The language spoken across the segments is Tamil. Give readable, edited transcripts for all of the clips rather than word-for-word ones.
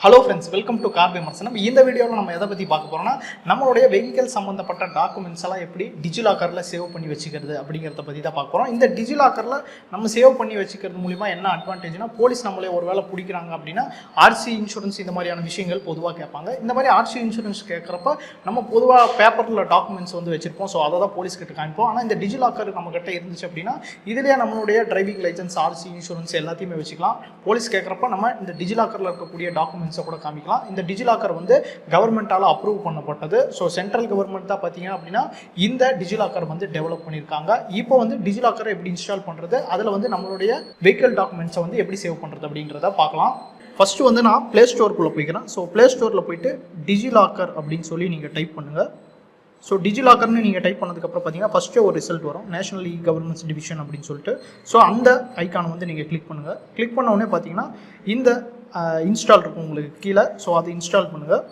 Hello friends, welcome to car விமர்சனம். இந்த வீடியோவில் நம்ம எதை பற்றி பார்க்க போகிறோம்னா, நம்மளுடைய வெஹிக்கல் சம்மந்தப்பட்ட டாக்குமெண்ட்ஸ் எல்லாம் எப்படி டிஜிலாக்கரில் சேவ் பண்ணி வச்சுக்கிறது அப்படிங்கிறத பற்றி தான் பார்க்க போகிறோம். இந்த டிஜிலாக்கரில் நம்ம சேவ் பண்ணி வச்சுக்கிறது மூலிமா என்ன அட்வான்டேஜ்னா, போலீஸ் நம்மளே ஒரு வேளை பிடிக்கிறாங்க அப்படின்னா ஆர்சி இன்சூரன்ஸ் இந்த மாதிரியான விஷயங்கள் பொதுவாக கேட்பாங்க. இந்த மாதிரி ஆர்சி இன்சூரன்ஸ் கேட்குறப்ப நம்ம பொதுவாக பேப்பரில் டாக்குமெண்ட்ஸ் வந்து வச்சுருப்போம். ஸோ அதை தான் போலீஸ் கிட்ட காமிப்போம். ஆனால் இந்த டிஜிலாக்கர் நம்மகிட்ட இருந்துச்சு அப்படின்னா இதுலேயே நம்மளுடைய டிரைவிங் லைசன்ஸ், ஆர்சி இன்சூரன்ஸ் எல்லாத்தையுமே வச்சுக்கலாம். போலீஸ் கேட்குறப்ப நம்ம இந்த டிஜிலாக்கரில் இருக்கக்கூடிய டாக்குமெண்ட்ஸை கூட காமிக்கலாம். இந்த டிஜிலாக்கர் வந்து கவர்மெண்டால அப்ரூவ் பண்ணப்பட்டது. ஸோ சென்ட்ரல் கவர்மெண்ட் தான் பார்த்தீங்க அப்படின்னா இந்த டிஜிலாக்கர் வந்து டெவலப் பண்ணியிருக்காங்க. இப்போ வந்து டிஜிலாக்கரை எப்படி இன்ஸ்டால் பண்ணுறது, அதில் வந்து நம்மளுடைய வெஹிக்கல் டாக்குமெண்ட்ஸை வந்து எப்படி சேவ் பண்ணுறது அப்படிங்கிறத பார்க்கலாம். ஃபஸ்ட்டு வந்து நான் ப்ளே ஸ்டோருக்குள்ளே போய்க்கிறேன். ஸோ ப்ளே ஸ்டோரில் போயிட்டு டிஜிலாக்கர் அப்படின்னு சொல்லி நீங்கள் டைப் பண்ணுங்கள். ஸோ டிஜிலாக்கர்னு நீங்கள் டைப் பண்ணதுக்கப்புறம் பார்த்தீங்கன்னா ஃபஸ்ட்டு ஒரு ரிசல்ட் வரும், நேஷனல் இ கவர்னன்ஸ் டிவிஷன் அப்படின்னு சொல்லிட்டு. ஸோ அந்த ஐக்கானை வந்து நீங்கள் கிளிக் பண்ணுங்கள். கிளிக் பண்ண உடனே பார்த்தீங்கன்னா இந்த இன்ஸ்டால் இருக்கும் உங்களுக்கு கீழே. ஸோ அதை இன்ஸ்டால் பண்ணுங்கள்.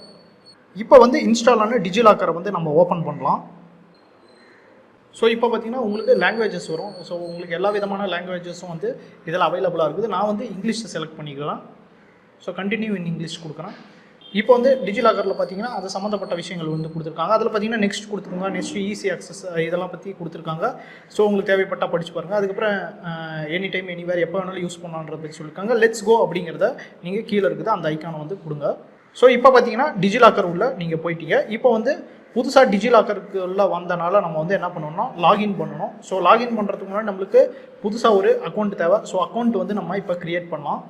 இப்போ வந்து இன்ஸ்டால் ஆன டிஜிலாக்கரை வந்து நம்ம ஓப்பன் பண்ணலாம். ஸோ இப்போ பார்த்தீங்கன்னா உங்களுக்கு லாங்குவேஜஸ் வரும். ஸோ உங்களுக்கு எல்லா விதமான லாங்குவேஜஸும் வந்து இதில் அவைலபிளாக இருக்குது. நான் வந்து இங்கிலீஷை செலக்ட் பண்ணிக்கலாம். ஸோ கண்டினியூ இன் இங்கிலீஷ் கொடுக்குறேன். இப்போ வந்து டிஜிலாக்கரில் பார்த்தீங்கன்னா அது சம்மந்தப்பட்ட விஷயங்கள் வந்து கொடுத்துருக்காங்க. அதில் பார்த்தீங்கன்னா நெக்ஸ்ட் கொடுத்துருக்காங்க, நெக்ஸ்ட் ஈஸி ஆக்சஸ் இதெல்லாம் பற்றி கொடுத்துருக்காங்க. ஸோ உங்களுக்கு தேவைப்பட்டால் படிச்சு பாருங்கள். அதுக்கப்புறம் எனி டைம் எனிவேர் எப்போ வேணாலும் யூஸ் பண்ணலான்றத பற்றி சொல்லியிருக்காங்க. லெட்ஸ் கோ அப்படிங்கிறத நீங்கள் கீழே இருக்குது அந்த ஐக்கானை வந்து கொடுங்க. ஸோ இப்போ பார்த்தீங்கன்னா டிஜிலாக்கர் உள்ள நீங்கள் போயிட்டீங்க. இப்போ வந்து புதுசாக டிஜிலாக்கருக்கு உள்ள வந்தனால நம்ம வந்து என்ன பண்ணணும்னா லாகின் பண்ணணும். ஸோ லாகின் பண்ணுறதுக்கு முன்னாடி நம்மளுக்கு புதுசாக ஒரு அக்கௌண்ட் தேவை. ஸோ அக்கௌண்ட் வந்து நம்ம இப்போ க்ரியேட் பண்ணலாம்.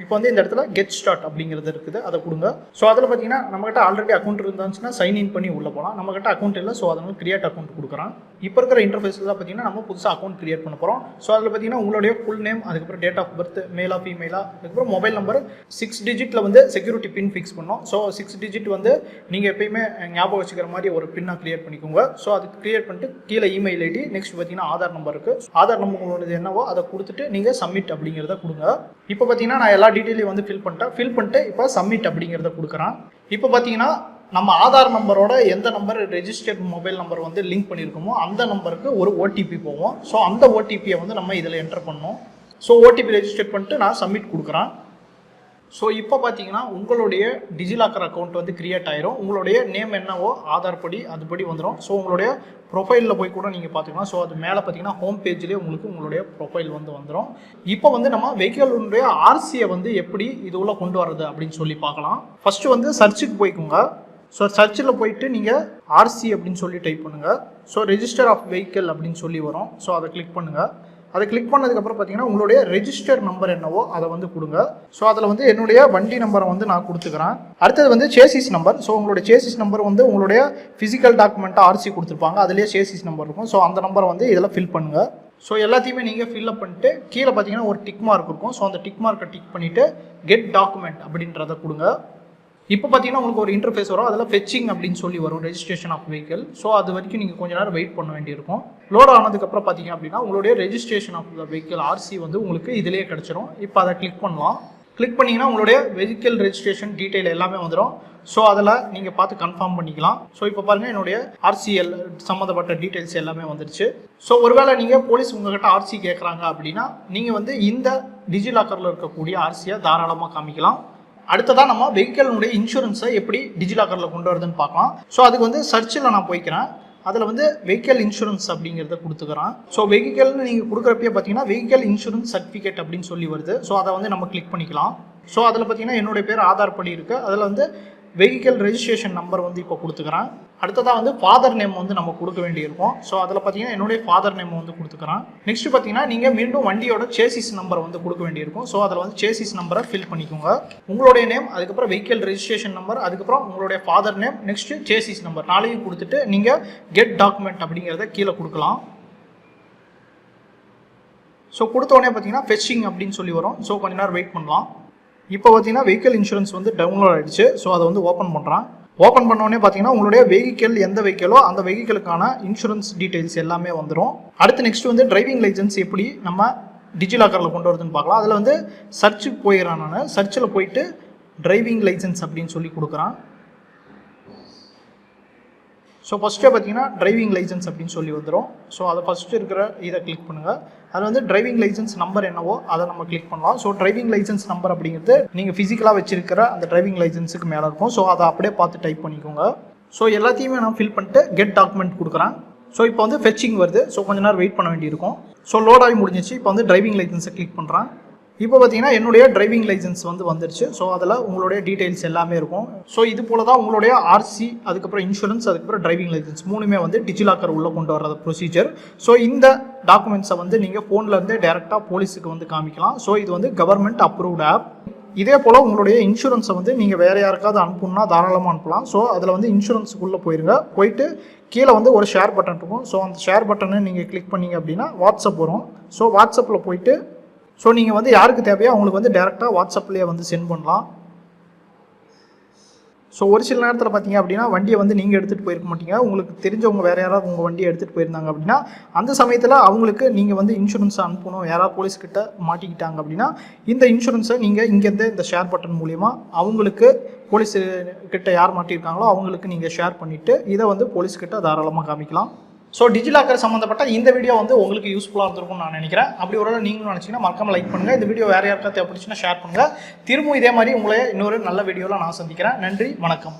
இப்போ வந்து இந்த இடத்துல கெட் ஸ்டார்ட் அப்படிங்கிறது இருக்குது, அதை கொடுங்க. ஸோ அதில் பார்த்தீங்கன்னா நம்மகிட்ட ஆல்ரெடி அக்கௌண்ட் இருந்துச்சுன்னா சைன்இன் பண்ணி உள்ளே போகலாம். நம்மகிட்ட அக்கௌண்ட் இல்லை, ஸோ அதனால கிரியேட் அக்கௌண்ட் கொடுக்குறேன். இப்போ இருக்கிற இன்டர்ஃபேஸில் தான் பார்த்தீங்கன்னா நம்ம புதுசாக அக்கௌண்ட் கிரியேட் பண்ண போகிறோம். ஸோ அதில் பார்த்தீங்கன்னா உங்களுடைய ஃபுல் நேம், அதுக்கப்புறம் டேட் ஆஃப் பர்த், மேலா ஃபீமேலா, அதுக்கப்புறம் மொபைல் நம்பர் 6 டிஜிட்டில் வந்து செக்யூரிட்டி பின் ஃபிக்ஸ் பண்ணோம். ஸோ 6 டிஜிட் வந்து நீங்கள் எப்பயுமே ஞாபகம் வச்சுக்கிற மாதிரி ஒரு பின்னாக கிரியேட் பண்ணிக்கோங்க. ஸோ அதுக்கு கிரியேட் பண்ணிட்டு கீழே இமெயில் ஐடி, நெக்ஸ்ட் பார்த்தீங்கன்னா ஆதார் நம்பர் இருக்குது. ஆதார் நம்பர் உங்களோட என்னவோ அதை கொடுத்துட்டு நீங்கள் சப்மிட் அப்படிங்கிறத கொடுங்க. இப்போ பார்த்தீங்கன்னா நான் எல்லா டீட்டெயிலையும் வந்து ஃபில் பண்ணிட்டு இப்போ சப்மிட் அப்படிங்கிறத கொடுக்குறேன். இப்போ பார்த்தீங்கன்னா நம்ம ஆதார் நம்பரோட எந்த நம்பர் ரெஜிஸ்டர்ட் மொபைல் நம்பர் வந்து லிங்க் பண்ணியிருக்கோமோ அந்த நம்பருக்கு ஒரு ஓடிபி போவோம். ஸோ அந்த ஓடிபியை வந்து நம்ம இதில் என்டர் பண்ணோம். ஸோ ஓடிபி ரெஜிஸ்டர் பண்ணிட்டு நான் சப்மிட் கொடுக்குறேன். ஸோ இப்போ பார்த்தீங்கன்னா உங்களுடைய டிஜிலாக்கர் அக்கௌண்ட் வந்து கிரியேட் ஆயிரும். உங்களுடைய நேம் என்னவோ ஆதார் படி அதுபடி வந்துடும். ஸோ உங்களுடைய ப்ரொஃபைலில் போய் கூட நீங்கள் பார்த்துக்கலாம். ஸோ அது மேலே பார்த்தீங்கன்னா ஹோம் பேஜ்லேயே உங்களுக்கு உங்களுடைய ப்ரொஃபைல் வந்து வந்துடும். இப்போ வந்து நம்ம வெஹிக்கிளுடைய ஆர்சியை வந்து எப்படி இது உள்ள கொண்டு வரது அப்படின்னு சொல்லி பார்க்கலாம். ஃபஸ்ட்டு வந்து சர்ச்சுக்கு போய்க்குங்க. ஸோ சர்ச்சில் போயிட்டு நீங்கள் ஆர்சி அப்படின்னு சொல்லி டைப் பண்ணுங்கள். ஸோ ரெஜிஸ்டர் ஆஃப் வெஹிக்கிள் அப்படின்னு சொல்லி வரும். ஸோ அதை கிளிக் பண்ணுங்கள். அதை கிளிக் பண்ணதுக்கப்புறம் பார்த்தீங்கன்னா உங்களுடைய ரெஜிஸ்டர் நம்பர் என்னவோ அதை வந்து கொடுங்க. ஸோ அதில் வந்து என்னுடைய வண்டி நம்பரை வந்து நான் கொடுத்துக்கிறேன். அடுத்தது வந்து சேசிஸ் நம்பர். ஸோ உங்களுடைய சேசிஸ் நம்பர் வந்து உங்களுடைய ஃபிசிக்கல் டாக்குமெண்ட்டாக ஆர்சி கொடுத்துருப்பாங்க, அதுலேயே சேசிஸ் நம்பர் இருக்கும். ஸோ அந்த நம்பரை வந்து இதில் ஃபில் பண்ணுங்கள். ஸோ எல்லாத்தையுமே நீங்கள் ஃபில்அப் பண்ணிட்டு கீழே பார்த்தீங்கன்னா ஒரு டிக் மார்க் இருக்கும். ஸோ அந்த டிக் மார்க்கை டிக் பண்ணிவிட்டு கெட் டாக்குமெண்ட் அப்படின்றத கொடுங்க. இப்போ பார்த்தீங்கன்னா உங்களுக்கு ஒரு இன்டர்ஃபேஸ் வரும். அதில் ஃபெச்சிங் அப்படின்னு சொல்லி வரும், ரெஜிஸ்ட்ரேஷன் ஆஃப் வெஹிக்கிள். ஸோ அது வரைக்கும் நீங்கள் கொஞ்ச நேரம் வெயிட் பண்ண வேண்டியிருக்கும். லோட் ஆனதுக்கப்புறம் பார்த்தீங்க அப்படின்னா உங்களுடைய registration of the vehicle RC வந்து உங்களுக்கு இதிலேயே கிடச்சிரும். இப்போ அதை கிளிக் பண்ணலாம். கிளிக் பண்ணிங்கன்னா உங்களுடைய வெஹிக்கிள் ரெஜிஸ்ட்ரேஷன் டீட்டெயில் எல்லாமே வந்துடும். ஸோ அதில் நீங்கள் பார்த்து கன்ஃபார்ம் பண்ணிக்கலாம். ஸோ இப்போ பாருங்கள் என்னுடைய ஆர்சிஎல் சம்மந்தப்பட்ட டீட்டெயில்ஸ் எல்லாமே வந்துருச்சு. ஸோ ஒருவேளை நீங்கள் போலீஸ் உங்கள்கிட்ட ஆர்சி கேட்குறாங்க அப்படின்னா நீங்கள் வந்து இந்த டிஜிலாக்கரில் இருக்கக்கூடிய ஆர்சியை தாராளமாக காமிக்கலாம். அடுத்ததான் நம்ம வெஹிக்கிளுடைய இன்சூரன்ஸை எப்படி டிஜிலாக்கரில் கொண்டு வரதுன்னு பார்க்கலாம். ஸோ அதுக்கு வந்து சர்ச்சில் நான் போய்க்கிறேன். அதில் வந்து வெஹிக்கிள் இன்சூரன்ஸ் அப்படிங்கிறத கொடுத்துக்கிறேன். ஸோ வெஹிக்கிள்னு நீங்கள் கொடுக்குறப்பே பார்த்தீங்கன்னா வெஹிக்கிள் இன்சூரன்ஸ் சர்டிஃபிகேட் அப்படின்னு சொல்லி வருது. ஸோ அதை வந்து நம்ம கிளிக் பண்ணிக்கலாம். ஸோ அதில் பார்த்தீங்கன்னா என்னுடைய பேர் ஆதார் படி இருக்குது. அதில் வந்து வெஹிக்கிள் ரெஜிஸ்ட்ரேஷன் நம்பர் வந்து இப்போ கொடுத்துக்கிறேன். அடுத்ததாக வந்து ஃபாதர் நேம் வந்து நம்ம கொடுக்க வேண்டியிருக்கும். ஸோ அதில் பார்த்தீங்கன்னா என்னுடைய ஃபாதர் நேம் வந்து கொடுத்துக்கிறேன். நெக்ஸ்ட் பார்த்தீங்கன்னா நீங்கள் மீண்டும் வண்டியோட சேசிஸ் நம்பர் வந்து கொடுக்க வேண்டியிருக்கும். ஸோ அதில் வந்து சேசிஸ் நம்பரை ஃபில் பண்ணிக்கோங்க. உங்களுடைய நேம், அதுக்கப்புறம் வெஹிக்கிள் ரெஜிஸ்ட்ரேஷன் நம்பர், அதுக்கப்புறம் உங்களுடைய father name, next chassis number நாளையும் கொடுத்துட்டு நீங்கள் கெட் டாக்குமெண்ட் அப்படிங்கிறத கீழே கொடுக்கலாம். ஸோ கொடுத்தோடனே பார்த்தீங்கன்னா ஃபெச்சிங் அப்படின்னு சொல்லி வரும். ஸோ கொஞ்ச நேரம் வெயிட் பண்ணலாம். இப்போ பார்த்தீங்கன்னா வெஹிக்கிள் இன்சூரன்ஸ் வந்து டவுன்லோட் ஆகிடுச்சு. ஸோ அதை வந்து ஓப்பன் பண்ணுறேன். ஓப்பன் பண்ணோடனே பார்த்தீங்கன்னா உங்களுடைய வெஹிக்கிள் எந்த வெஹிக்கிளோ அந்த வெஹிக்கிளுக்கான இன்சூரன்ஸ் டீட்டெயில்ஸ் எல்லாமே வந்துடும். அடுத்து நெக்ஸ்ட் வந்து டிரைவிங் லைசன்ஸ் எப்படி நம்ம டிஜிலாக்கரில் கொண்டு வரதுன்னு பார்க்கலாம். அதில் வந்து சர்ச்சுக்கு போயிடுறேன். நான் சர்ச்சில் போயிட்டு டிரைவிங் லைசன்ஸ் அப்படின்னு சொல்லி கொடுக்குறேன். ஸோ ஃபஸ்ட்டே பார்த்தீங்கன்னா டிரைவிங் லைசன்ஸ் அப்படின்னு சொல்லி வந்துடும். ஸோ அதை ஃபஸ்ட்டு இருக்கிற இதை கிளிக் பண்ணுங்கள். அது வந்து டிரைவிங் லைசன்ஸ் நம்பர் என்னவோ அதை நம்ம கிளிக் பண்ணலாம். ஸோ டிரைவிங் லைசன்ஸ் நம்பர் அப்படிங்கிறது நீங்கள் ஃபிசிக்கலாக வச்சிருக்கிற அந்த டிரைவிங் லைசன்ஸுக்கு மேலே இருக்கும். ஸோ அதை அப்படியே பார்த்து டைப் பண்ணிக்கோங்க. ஸோ எல்லாத்தையுமே நான் ஃபில் பண்ணிட்டு கெட் டாக்குமெண்ட் கொடுக்குறேன். ஸோ இப்போ வந்து ஃபெச்சிங் வருது. ஸோ கொஞ்ச நேரம் வெயிட் பண்ண வேண்டியிருக்கும். ஸோ லோட் ஆகி முடிஞ்சிச்சு. இப்போ வந்து டிரைவிங் லைசன்ஸை கிளிக் பண்ணுறேன். இப்போ பார்த்தீங்கன்னா என்னுடைய டிரைவிங் லைசன்ஸ் வந்து வந்துருச்சு. ஸோ அதில் உங்களுடைய டீட்டெயில்ஸ் எல்லாமே இருக்கும். ஸோ இது போல தான் உங்களுடைய ஆர்சி, அதுக்கப்புறம் இன்சூரன்ஸ், அதுக்கப்புறம் டிரைவிங் லைசன்ஸ் மூணுமே வந்து டிஜிலாக்கர் உள்ளே கொண்டு வர்றது ப்ரொசீஜர். ஸோ இந்த டாக்குமெண்ட்ஸை வந்து நீங்கள் ஃபோனில் இருந்து டேரெக்டாக போலீஸுக்கு வந்து காமிக்கலாம். ஸோ இது வந்து கவர்மெண்ட் அப்ரூவ்ட் ஆப். இதே போல் உங்களுடைய இன்சூரன்ஸை வந்து நீங்கள் வேறு யாருக்காவது அனுப்பணும்னா தாராளமாக அனுப்பலாம். ஸோ அதில் வந்து இன்சூரன்ஸுக்குள்ளே போயிருங்க. போயிட்டு கீழே வந்து ஒரு ஷேர் பட்டன் இருக்கும். ஸோ அந்த ஷேர் பட்டனை நீங்கள் கிளிக் பண்ணிங்க அப்படின்னா வாட்ஸ்அப் வரும். ஸோ வாட்ஸ்அப்பில் போயிட்டு ஸோ நீங்கள் வந்து யாருக்கு தேவையோ அவங்களுக்கு வந்து டேரெக்டாக வாட்ஸ்அப்லேயே வந்து சென்ட் பண்ணலாம். ஸோ ஒரு சில நேரத்தில் பார்த்தீங்க அப்படின்னா வண்டியை வந்து நீங்கள் எடுத்துகிட்டு போயிருக்க மாட்டீங்க. உங்களுக்கு தெரிஞ்சவங்க வேறு யாராவது உங்கள் வண்டியை எடுத்துகிட்டு போயிருந்தாங்க அப்படின்னா அந்த சமயத்தில் அவங்களுக்கு நீங்கள் வந்து இன்சூரன்ஸை அனுப்பணும். யாராவது போலீஸ்கிட்ட மாட்டிக்கிட்டாங்க அப்படின்னா இந்த இன்சூரன்ஸை நீங்கள் இங்கேருந்து இந்த ஷேர் பட்டன் மூலிமா அவங்களுக்கு போலீஸுக்கிட்ட யார் மாட்டியிருக்காங்களோ அவங்களுக்கு நீங்கள் ஷேர் பண்ணிவிட்டு இதை வந்து போலீஸ்கிட்ட தாராளமாக காமிக்கலாம். ஸோ டிஜிலாக்கர் சம்மந்தப்பட்ட இந்த வீடியோ வந்து உங்களுக்கு யூஸ்ஃபுல்லாக இருந்திருக்கும்னு நான் நினைக்கிறேன். அப்படி ஒரு நீங்களும் நினச்சிங்கன்னா மறக்காம லைக் பண்ணுங்கள். இந்த வீடியோ வேறு யாருக்காவது தேவைப்படுச்சுன்னா ஷேர் பண்ணுங்கள். திரும்பவும் இதே மாதிரி உங்களை இன்னொரு நல்ல வீடியோவில் நான் சந்திக்கிறேன். நன்றி, வணக்கம்.